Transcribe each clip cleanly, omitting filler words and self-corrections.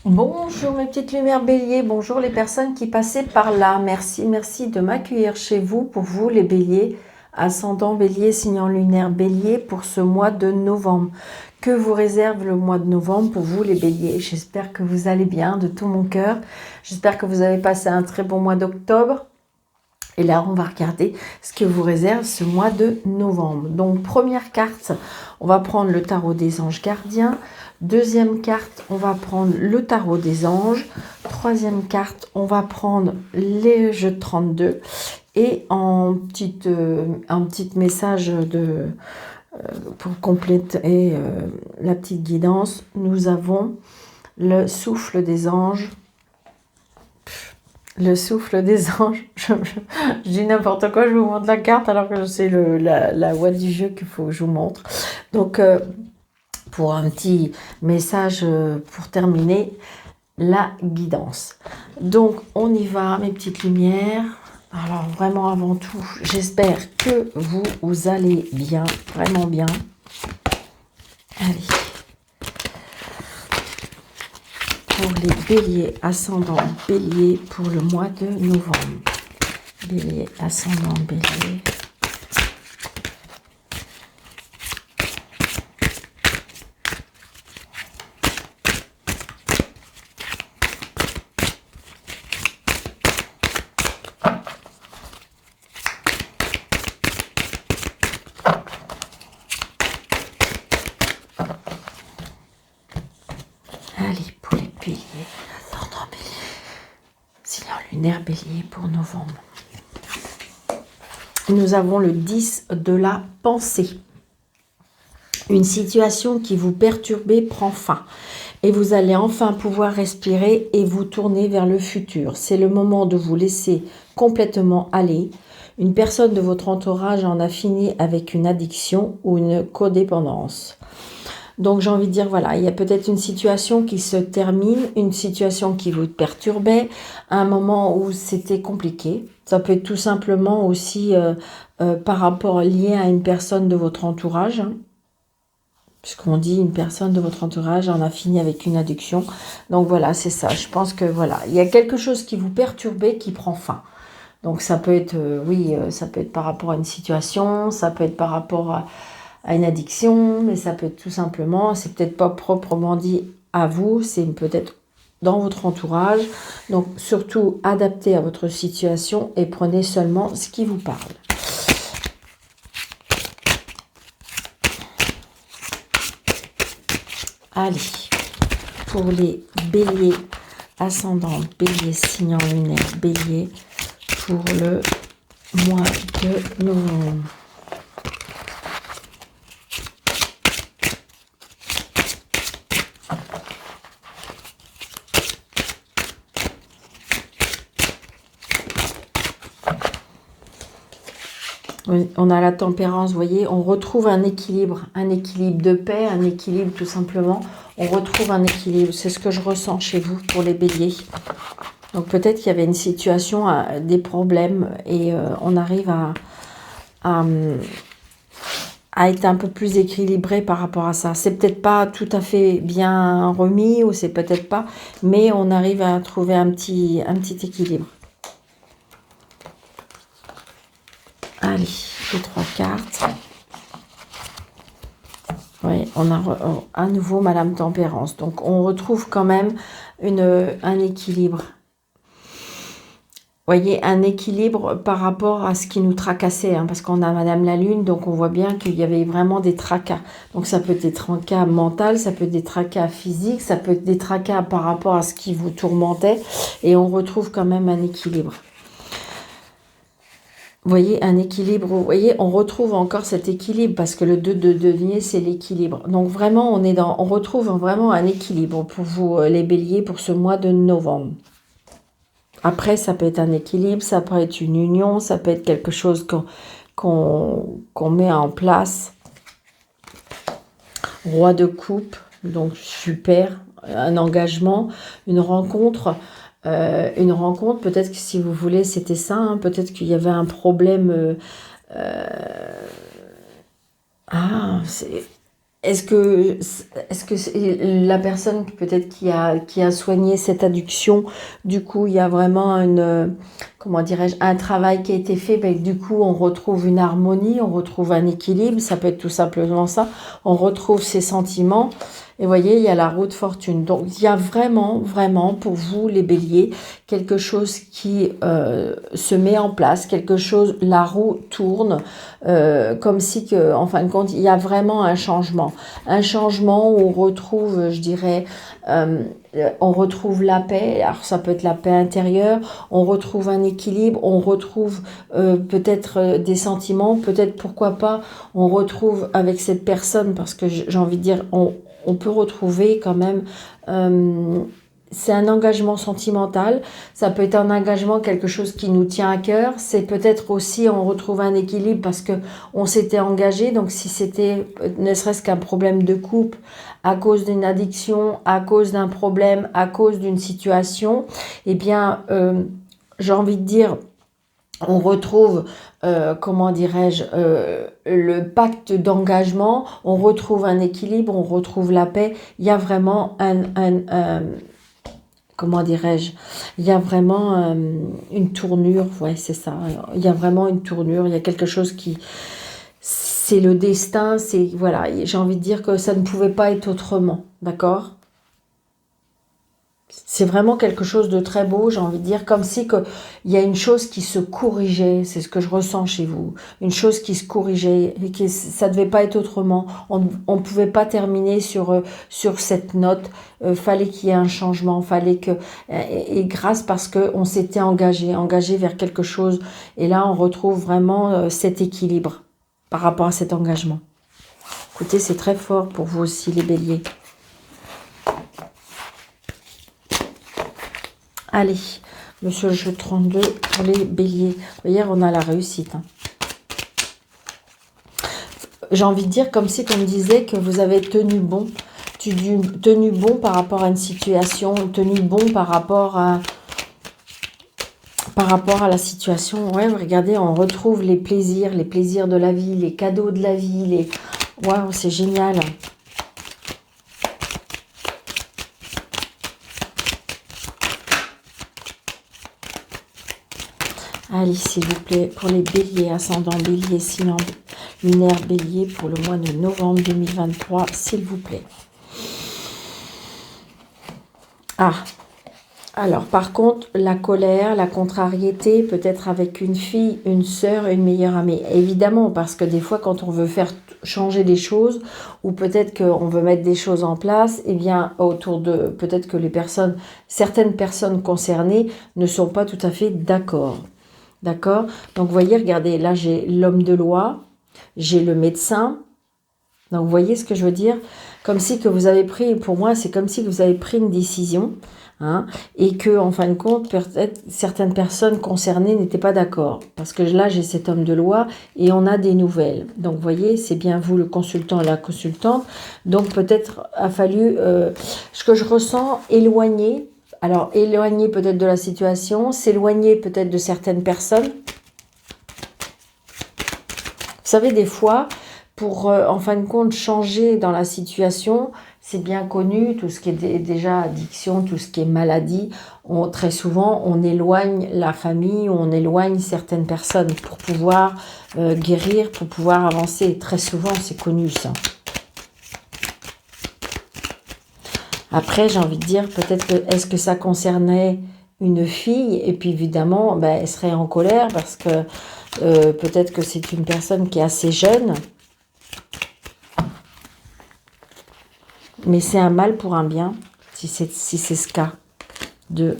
Bonjour mes petites lumières béliers, bonjour les personnes qui passaient par là. Merci de m'accueillir chez vous, pour vous les béliers, ascendant bélier, signe lunaire bélier pour ce mois de novembre. Que vous réserve le mois de novembre pour vous les béliers? J'espère que vous allez bien de tout mon cœur. J'espère que vous avez passé un très bon mois d'octobre. Et là, on va regarder ce que vous réserve ce mois de novembre. Donc, première carte, on va prendre le tarot des anges gardiens. Deuxième carte, on va prendre le tarot des anges. Troisième carte, on va prendre les jeux de 32. Et un petit message pour compléter la petite guidance, nous avons le souffle des anges. Le souffle des anges. Je dis n'importe quoi, je vous montre la carte alors que c'est la voix du jeu qu'il faut que je vous montre. Donc, pour un petit message pour terminer la guidance. Donc, on y va, mes petites lumières. Alors, vraiment, avant tout, j'espère que vous allez bien, vraiment bien. Allez. Pour les béliers, ascendant bélier pour le mois de novembre. Bélier, ascendant bélier. Allez, pour les béliers, ascendant bélier. Signe lunaire bélier pour novembre. Nous avons le 10 de la pensée. Une situation qui vous perturbait prend fin. Et vous allez enfin pouvoir respirer et vous tourner vers le futur. C'est le moment de vous laisser complètement aller. Une personne de votre entourage en a fini avec une addiction ou une codépendance. Donc j'ai envie de dire, voilà, il y a peut-être une situation qui se termine, une situation qui vous perturbait, un moment où c'était compliqué. Ça peut être tout simplement aussi par rapport lié à une personne de votre entourage. Puisqu'on dit une personne de votre entourage en a fini avec une addiction. Donc voilà, c'est ça. Je pense que voilà, il y a quelque chose qui vous perturbait qui prend fin. Donc ça peut être, ça peut être par rapport à une situation, ça peut être par rapport à une addiction, mais ça peut être tout simplement, c'est peut-être pas proprement dit à vous, c'est peut-être dans votre entourage. Donc surtout adaptez à votre situation et prenez seulement ce qui vous parle. Allez, pour les béliers, ascendant bélier, signe lunaire bélier, pour le mois de novembre. On a la tempérance, vous voyez, on retrouve un équilibre de paix, un équilibre tout simplement. On retrouve un équilibre, c'est ce que je ressens chez vous pour les béliers. Donc peut-être qu'il y avait une situation, des problèmes et on arrive à être un peu plus équilibré par rapport à ça. C'est peut-être pas tout à fait bien remis ou c'est peut-être pas, mais on arrive à trouver un petit équilibre. Allez, les 3 cartes. Oui, on a à nouveau Madame Tempérance. Donc, on retrouve quand même un équilibre. Vous voyez, un équilibre par rapport à ce qui nous tracassait. Hein, parce qu'on a Madame la Lune, donc on voit bien qu'il y avait vraiment des tracas. Donc, ça peut être des tracas mentaux, ça peut être des tracas physiques, ça peut être des tracas par rapport à ce qui vous tourmentait. Et on retrouve quand même un équilibre. Vous voyez, un équilibre, vous voyez, on retrouve encore cet équilibre parce que le 2 de denier, c'est l'équilibre. Donc vraiment, on retrouve vraiment un équilibre pour vous, les béliers, pour ce mois de novembre. Après, ça peut être un équilibre, ça peut être une union, ça peut être quelque chose qu'on met en place. Roi de coupe, donc super, un engagement, une rencontre. Peut-être que si vous voulez, c'était ça, hein, peut-être qu'il y avait un problème. est-ce que la personne peut-être qui a soigné cette adduction, du coup, il y a vraiment comment dirais-je, un travail qui a été fait, ben, du coup, on retrouve une harmonie, on retrouve un équilibre, ça peut être tout simplement ça, on retrouve ses sentiments, et vous voyez, il y a la roue de fortune. Donc, il y a vraiment, vraiment, pour vous, les béliers, quelque chose qui se met en place, quelque chose, la roue tourne, comme si, en fin de compte, il y a vraiment un changement. Un changement où on retrouve, je dirais, on retrouve la paix, alors ça peut être la paix intérieure, on retrouve un équilibre, on retrouve peut-être des sentiments, peut-être pourquoi pas, on retrouve avec cette personne, parce que j'ai envie de dire, on peut retrouver quand même, c'est un engagement sentimental, ça peut être un engagement, quelque chose qui nous tient à cœur, c'est peut-être aussi, on retrouve un équilibre parce que on s'était engagé, donc si c'était ne serait-ce qu'un problème de couple, à cause d'une addiction, à cause d'un problème, à cause d'une situation, eh bien, j'ai envie de dire, on retrouve, comment dirais-je, le pacte d'engagement, on retrouve un équilibre, on retrouve la paix. Il y a vraiment comment dirais-je, il y a vraiment une tournure, ouais, c'est ça. Il y a vraiment une tournure, il y a quelque chose qui, c'est le destin, c'est, voilà, j'ai envie de dire que ça ne pouvait pas être autrement, d'accord? C'est vraiment quelque chose de très beau, j'ai envie de dire, comme si il y a une chose qui se corrigeait, c'est ce que je ressens chez vous, une chose qui se corrigeait, et que ça devait pas être autrement, on ne pouvait pas terminer sur cette note, fallait qu'il y ait un changement, fallait que, et grâce parce qu'on s'était engagé vers quelque chose, et là on retrouve vraiment cet équilibre par rapport à cet engagement. Écoutez, c'est très fort pour vous aussi les béliers. Allez, monsieur le jeu 32 pour les béliers. Hier, on a la réussite. Hein. J'ai envie de dire comme si on me disait que vous avez tenu bon. Tenu bon par rapport à une situation, tenu bon par rapport à la situation. Ouais, regardez, on retrouve les plaisirs de la vie, les cadeaux de la vie. Waouh, c'est génial. Allez, s'il vous plaît, pour les béliers, ascendant bélier, signe lunaire bélier, pour le mois de novembre 2023, s'il vous plaît. Ah, alors par contre, la colère, la contrariété, peut-être avec une fille, une sœur, une meilleure amie. Évidemment, parce que des fois, quand on veut faire changer des choses, ou peut-être qu'on veut mettre des choses en place, eh bien, autour de, peut-être que certaines personnes concernées ne sont pas tout à fait d'accord. D'accord? Donc, vous voyez, regardez, là, j'ai l'homme de loi, j'ai le médecin. Donc, vous voyez ce que je veux dire? Comme si que vous avez pris, pour moi, c'est comme si que vous avez pris une décision, hein, et que, en fin de compte, peut-être certaines personnes concernées n'étaient pas d'accord. Parce que là, j'ai cet homme de loi et on a des nouvelles. Donc, vous voyez, c'est bien vous, le consultant et la consultante. Donc, peut-être a fallu, ce que je ressens, éloigner. Alors, éloigner peut-être de la situation, s'éloigner peut-être de certaines personnes. Vous savez, des fois, pour, en fin de compte, changer dans la situation, c'est bien connu, tout ce qui est déjà addiction, tout ce qui est maladie, très souvent, on éloigne la famille, on éloigne certaines personnes pour pouvoir guérir, pour pouvoir avancer. Très souvent, c'est connu, ça. Après, j'ai envie de dire, peut-être que, est-ce que ça concernait une fille? Et puis, évidemment, ben, elle serait en colère parce que peut-être que c'est une personne qui est assez jeune. Mais c'est un mal pour un bien, si c'est ce cas. 2,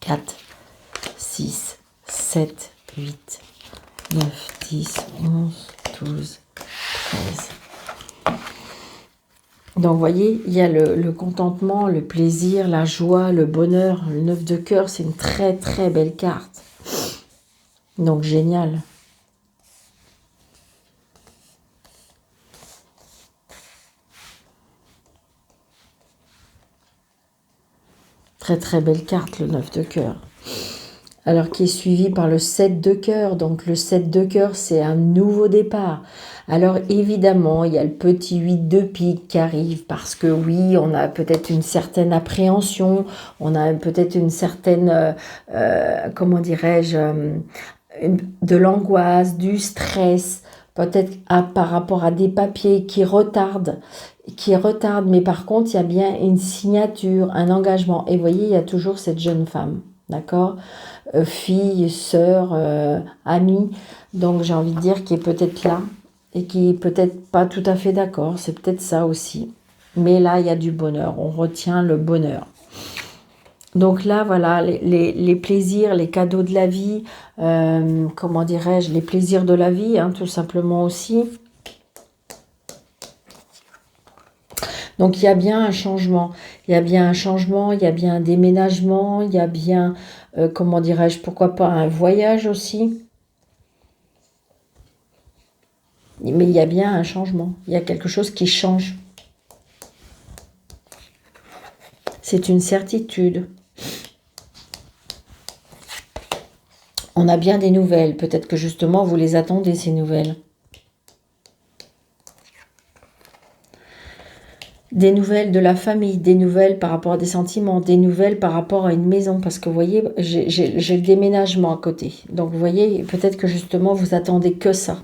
4, 6, 7, 8, 9, 10, 11, 12, 13... Donc, vous voyez, il y a le contentement, le plaisir, la joie, le bonheur. Le 9 de cœur, c'est une très, très belle carte. Donc, génial. Très, très belle carte, le 9 de cœur. Alors qui est suivi par le 7 de cœur. Donc le 7 de cœur, c'est un nouveau départ. Alors évidemment, il y a le petit 8 de pique qui arrive parce que oui, on a peut-être une certaine appréhension, on a peut-être une certaine, comment dirais-je, de l'angoisse, du stress, peut-être par rapport à des papiers qui retardent, mais par contre, il y a bien une signature, un engagement. Et vous voyez, il y a toujours cette jeune femme, d'accord, fille, sœur, amie, donc j'ai envie de dire qui est peut-être là et qui est peut-être pas tout à fait d'accord, c'est peut-être ça aussi. Mais là, il y a du bonheur, on retient le bonheur. Donc là, voilà, les plaisirs, les cadeaux de la vie, comment dirais-je, les plaisirs de la vie, hein, tout simplement aussi. Donc il y a bien un changement, il y a bien un changement, il y a bien un déménagement, il y a bien, comment dirais-je, pourquoi pas un voyage aussi. Mais il y a bien un changement, il y a quelque chose qui change. C'est une certitude. On a bien des nouvelles, peut-être que justement vous les attendez ces nouvelles. Des nouvelles de la famille, des nouvelles par rapport à des sentiments, des nouvelles par rapport à une maison. Parce que vous voyez, j'ai le déménagement à côté. Donc vous voyez, peut-être que justement vous attendez que ça.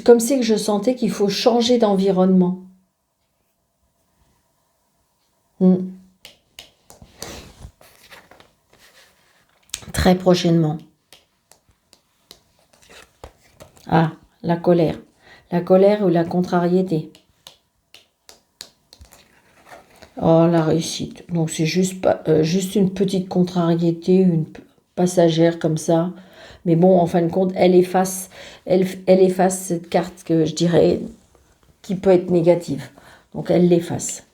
Comme si je sentais qu'il faut changer d'environnement. Très prochainement. Ah, la colère. La colère ou la contrariété. Oh, la réussite. Donc, c'est juste, juste une petite contrariété, une passagère comme ça. Mais bon, en fin de compte, elle efface cette carte que je dirais qui peut être négative. Donc, elle l'efface.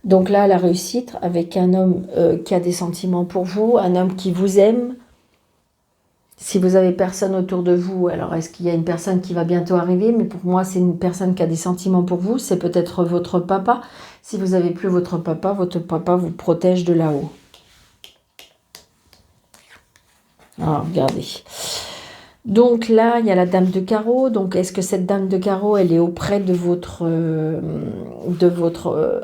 Donc là, la réussite avec un homme qui a des sentiments pour vous, un homme qui vous aime. Si vous avez personne autour de vous, alors est-ce qu'il y a une personne qui va bientôt arriver? Mais pour moi, c'est une personne qui a des sentiments pour vous. C'est peut-être votre papa. Si vous n'avez plus votre papa vous protège de là-haut. Alors, regardez. Donc là, il y a la dame de carreau. Donc, est-ce que cette dame de carreau, elle est auprès de votre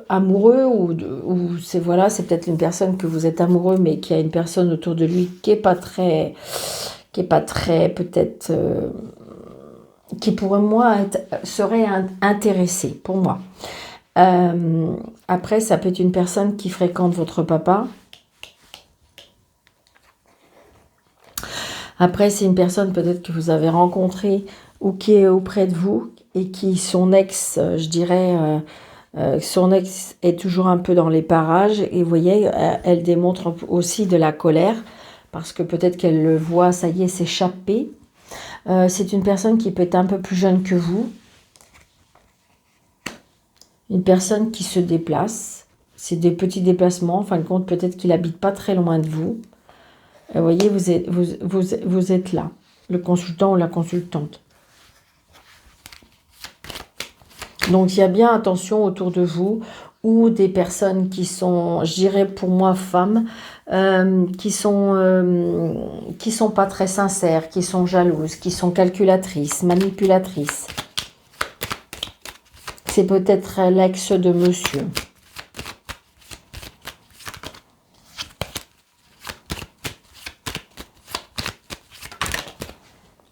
amoureux ou c'est voilà, c'est peut-être une personne que vous êtes amoureux, mais qui a une personne autour de lui qui est pas très peut-être, qui pour moi serait intéressée pour moi. Après, ça peut être une personne qui fréquente votre papa. Après, c'est une personne peut-être que vous avez rencontrée ou qui est auprès de vous et qui, son ex, je dirais, son ex est toujours un peu dans les parages. Et vous voyez, elle démontre aussi de la colère parce que peut-être qu'elle le voit, ça y est, s'échapper. C'est une personne qui peut être un peu plus jeune que vous. Une personne qui se déplace. C'est des petits déplacements. En fin de compte, peut-être qu'il n'habite pas très loin de vous. Vous voyez, vous êtes là, le consultant ou la consultante. Donc, il y a bien attention autour de vous ou des personnes qui sont, je dirais pour moi, femmes, qui sont pas très sincères, qui sont jalouses, qui sont calculatrices, manipulatrices. C'est peut-être l'ex de monsieur.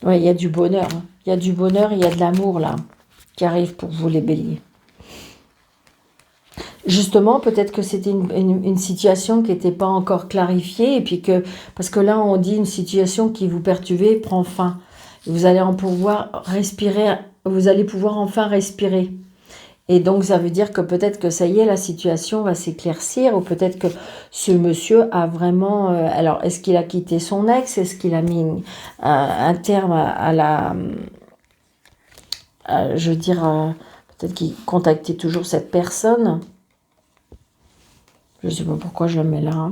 Oui, il y a du bonheur. Il y a du bonheur, il y a de l'amour là, qui arrive pour vous les béliers. Justement, peut-être que c'était une situation qui n'était pas encore clarifiée, et puis que, parce que là, on dit une situation qui vous perturbait prend fin. Vous allez en pouvoir respirer, vous allez pouvoir enfin respirer. Et donc, ça veut dire que peut-être que ça y est, la situation va s'éclaircir, ou peut-être que ce monsieur a vraiment... alors, est-ce qu'il a quitté son ex? Est-ce qu'il a mis un terme à la... je veux dire, peut-être qu'il contactait toujours cette personne. Je ne sais pas pourquoi je le mets là.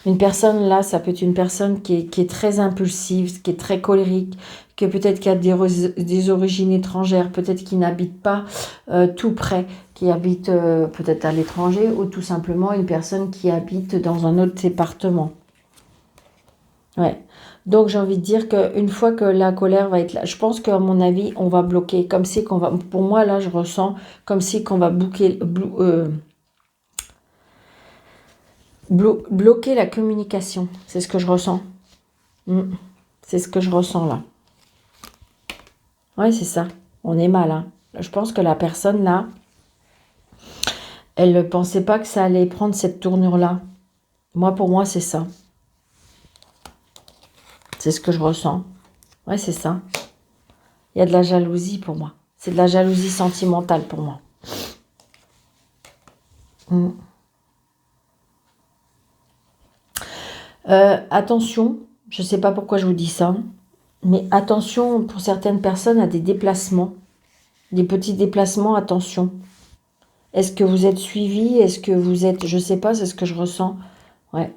Une personne là, ça peut être une personne qui est très impulsive, qui est très colérique, que peut-être qui a des origines étrangères, peut-être qui n'habite pas tout près, qui habite peut-être à l'étranger, ou tout simplement une personne qui habite dans un autre département. Ouais. Donc j'ai envie de dire qu'une fois que la colère va être là, je pense qu'à mon avis, on va bloquer, comme si qu'on va, pour moi là, je ressens comme si qu'on va bloquer la communication. C'est ce que je ressens. C'est ce que je ressens là. Oui, c'est ça. On est mal. Hein. Je pense que la personne là, elle ne pensait pas que ça allait prendre cette tournure-là. Pour moi, c'est ça. C'est ce que je ressens. Oui, c'est ça. Il y a de la jalousie pour moi. C'est de la jalousie sentimentale pour moi. Attention, je ne sais pas pourquoi je vous dis ça, mais attention pour certaines personnes à des déplacements. Des petits déplacements, attention. Est-ce que vous êtes suivi? Est-ce que vous êtes... Je ne sais pas, c'est ce que je ressens. Ouais.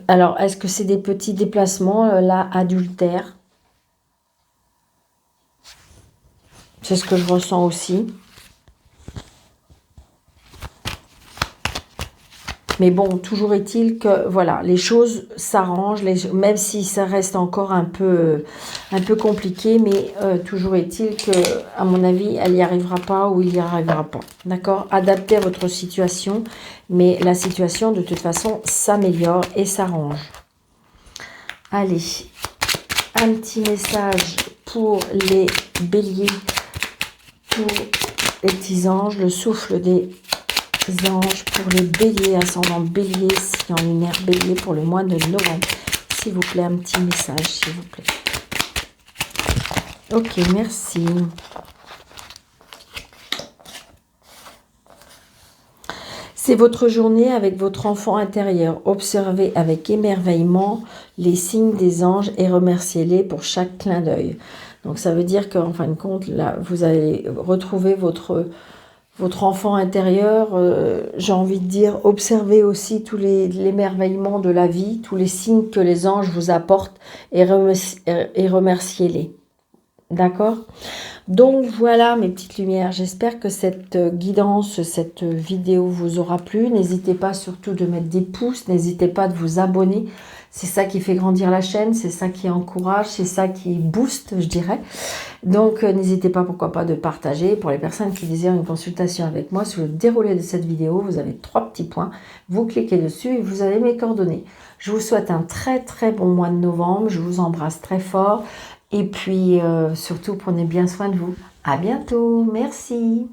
Alors, est-ce que c'est des petits déplacements, là, adultères? C'est ce que je ressens aussi. Mais bon, toujours est-il que, voilà, les choses s'arrangent, même si ça reste encore un peu compliqué, mais toujours est-il que, à mon avis, elle n'y arrivera pas ou il n'y arrivera pas. D'accord? Adaptez à votre situation, mais la situation, de toute façon, s'améliore et s'arrange. Allez, un petit message pour les béliers, pour les petits anges, le souffle des anges pour les béliers, ascendant bélier, signe en lunaire bélier pour le mois de novembre. S'il vous plaît, un petit message, s'il vous plaît. Ok, merci. C'est votre journée avec votre enfant intérieur. Observez avec émerveillement les signes des anges et remerciez-les pour chaque clin d'œil. Donc ça veut dire qu'en fin de compte, là, vous allez retrouver votre enfant intérieur. J'ai envie de dire, observez aussi tous l'émerveillement de la vie, tous les signes que les anges vous apportent et remerciez-les. D'accord ? Donc voilà mes petites lumières, j'espère que cette guidance, cette vidéo vous aura plu. N'hésitez pas surtout de mettre des pouces, n'hésitez pas de vous abonner. C'est ça qui fait grandir la chaîne, c'est ça qui encourage, c'est ça qui booste, je dirais. Donc n'hésitez pas, pourquoi pas, de partager. Pour les personnes qui désirent une consultation avec moi, sur le déroulé de cette vidéo, vous avez 3 petits points. Vous cliquez dessus et vous avez mes coordonnées. Je vous souhaite un très très bon mois de novembre, je vous embrasse très fort. Et puis, surtout, prenez bien soin de vous. À bientôt. Merci.